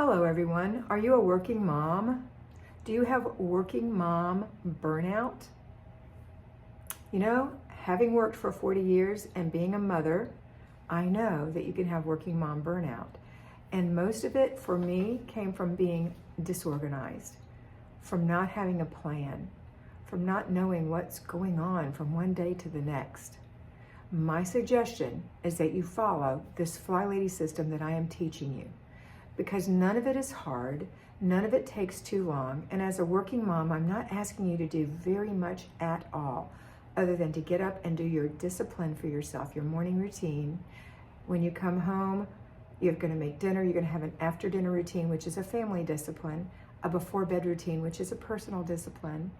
Hello everyone. Are you a working mom? Do you have working mom burnout? You know, having worked for 40 years and being a mother, I know that you can have working mom burnout. And most of it for me came from being disorganized, from not having a plan, from not knowing what's going on from one day to the next. My suggestion is that you follow this FlyLady system that I am teaching you, because none of it is hard, none of it takes too long, and as a working mom, I'm not asking you to do very much at all, other than to get up and do your discipline for yourself, your morning routine. When you come home, you're gonna make dinner, you're gonna have an after dinner routine, which is a family discipline, a before bed routine, which is a personal discipline.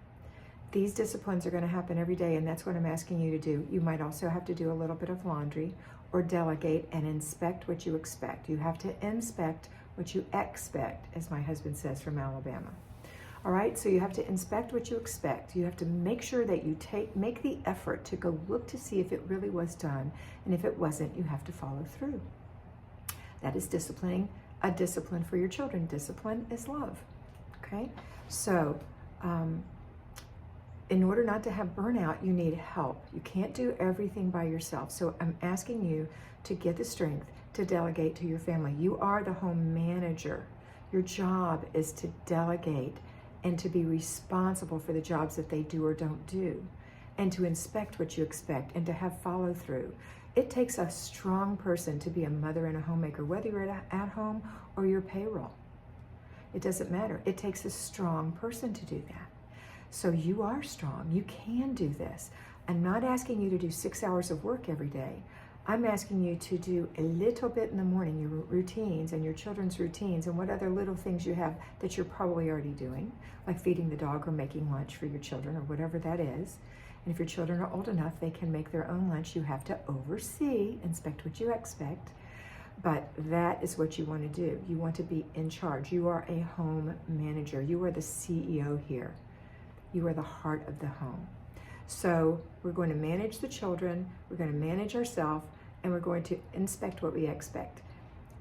These disciplines are gonna happen every day, and that's what I'm asking you to do. You might also have to do a little bit of laundry or delegate and inspect what you expect. You have to inspect what you expect, as my husband says from Alabama. All right, so you have to inspect what you expect. You have to make sure that you make the effort to go look to see if it really was done, and if it wasn't, you have to follow through. That is disciplining, a discipline for your children. Discipline is love, okay? So, in order not to have burnout, you need help. You can't do everything by yourself. So I'm asking you to get the strength to delegate to your family. You are the home manager. Your job is to delegate and to be responsible for the jobs that they do or don't do, and to inspect what you expect and to have follow through. It takes a strong person to be a mother and a homemaker, whether you're at home or you're payroll. It doesn't matter. It takes a strong person to do that. So you are strong. You can do this. I'm not asking you to do 6 hours of work every day. I'm asking you to do a little bit in the morning, your routines and your children's routines, and what other little things you have that you're probably already doing, like feeding the dog or making lunch for your children or whatever that is. And if your children are old enough, they can make their own lunch. You have to oversee, inspect what you expect. But that is what you want to do. You want to be in charge. You are a home manager. You are the CEO here. You are the heart of the home. So we're going to manage the children, we're going to manage ourselves, and we're going to inspect what we expect.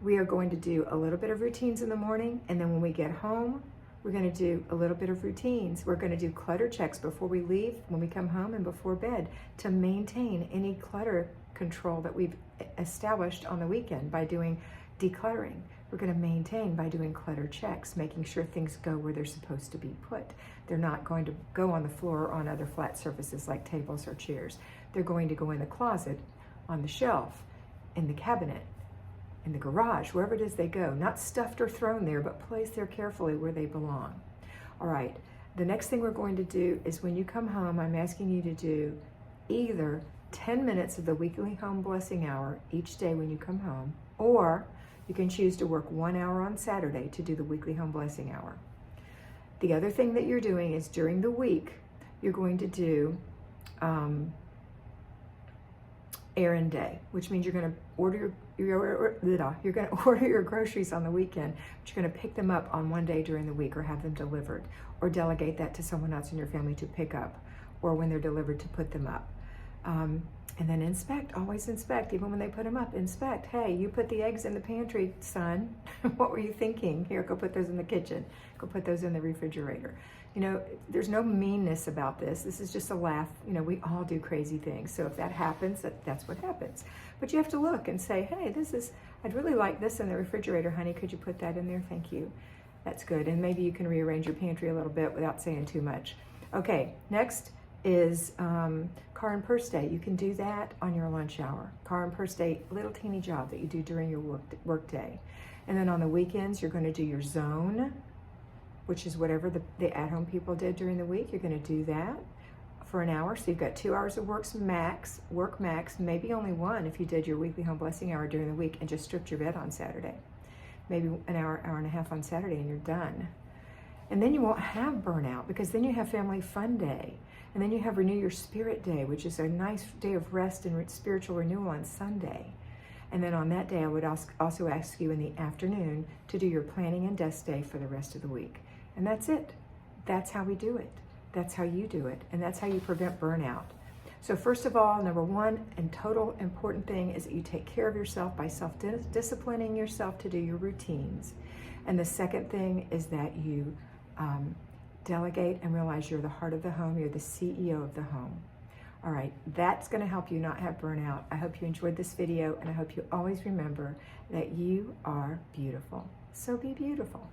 We are going to do a little bit of routines in the morning, and then when we get home, we're going to do a little bit of routines. We're going to do clutter checks before we leave, when we come home, and before bed, to maintain any clutter control that we've established on the weekend by doing decluttering. We're going to maintain by doing clutter checks, making sure things go where they're supposed to be put. They're not going to go on the floor or on other flat surfaces like tables or chairs. They're going to go in the closet, on the shelf, in the cabinet, in the garage, wherever it is they go. Not stuffed or thrown there, but placed there carefully where they belong. All right, the next thing we're going to do is when you come home, I'm asking you to do either 10 minutes of the weekly home blessing hour each day when you come home, or you can choose to work 1 hour on Saturday to do the weekly home blessing hour. The other thing that you're doing is during the week, you're going to do errand day, which means you're going to order your groceries on the weekend, but you're going to pick them up on one day during the week, or have them delivered, or delegate that to someone else in your family to pick up, or when they're delivered to put them up. And then inspect, always inspect, even when they put them up, inspect. Hey, you put the eggs in the pantry, son. What were you thinking? Here, go put those in the kitchen. Go put those in the refrigerator. You know, there's no meanness about this. This is just a laugh. You know, we all do crazy things. So if that happens, that's what happens. But you have to look and say, hey, I'd really like this in the refrigerator, honey. Could you put that in there? Thank you. That's good. And maybe you can rearrange your pantry a little bit without saying too much. Okay, next is car and purse day. You can do that on your lunch hour. Car and purse day, little teeny job that you do during your work day. And then on the weekends, you're going to do your zone, which is whatever the at-home people did during the week. You're going to do that for an hour. So you've got 2 hours of work max, maybe only one if you did your weekly home blessing hour during the week and just stripped your bed on Saturday. Maybe an hour and a half on Saturday, and you're done. And then you won't have burnout, because then you have family fun day. And then you have Renew Your Spirit Day, which is a nice day of rest and spiritual renewal on Sunday. And then on that day, I would also ask you in the afternoon to do your planning and desk day for the rest of the week. And that's it. That's how we do it. That's how you do it. And that's how you prevent burnout. So first of all, number one and total important thing is that you take care of yourself by self-disciplining yourself to do your routines. And the second thing is that you delegate and realize you're the heart of the home. You're the CEO of the home. All right, that's going to help you not have burnout. I hope you enjoyed this video, and I hope you always remember that you are beautiful. So be beautiful.